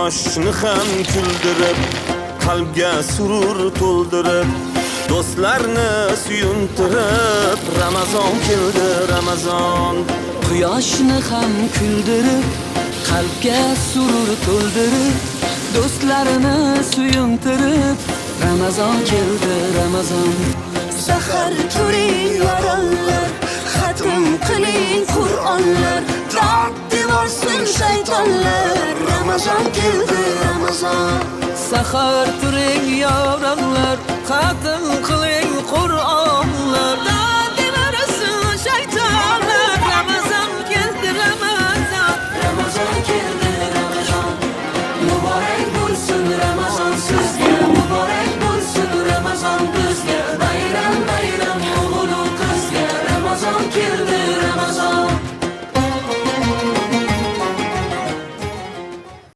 Quyoshni ham kuldirib, qalbga surur to'ldirib, do'stlarni suyuntirib, Ramazon keldi, Ramazon. Quyoshni ham kuldirib, qalbga surur to'ldirib, do'stlarini suyuntirib, Ramazon keldi, Ramazon. Sahar turing yorollar, xatm qiling Qur'onlar, dod devorsin shaytonlar. Ramazon keldi, Ramazon. Sahar turing yorollar, xatm qiling Qur'onlar, dod devorsin shaytonlar. Ramazon keldi, Ramazon. Ramazon keldi, Ramazon. Muborak bo'lsin Ramazon sizga, muborak bo'lsin Ramazon bizga. Bayram bayram o'g'il qizga, Ramazon keldi.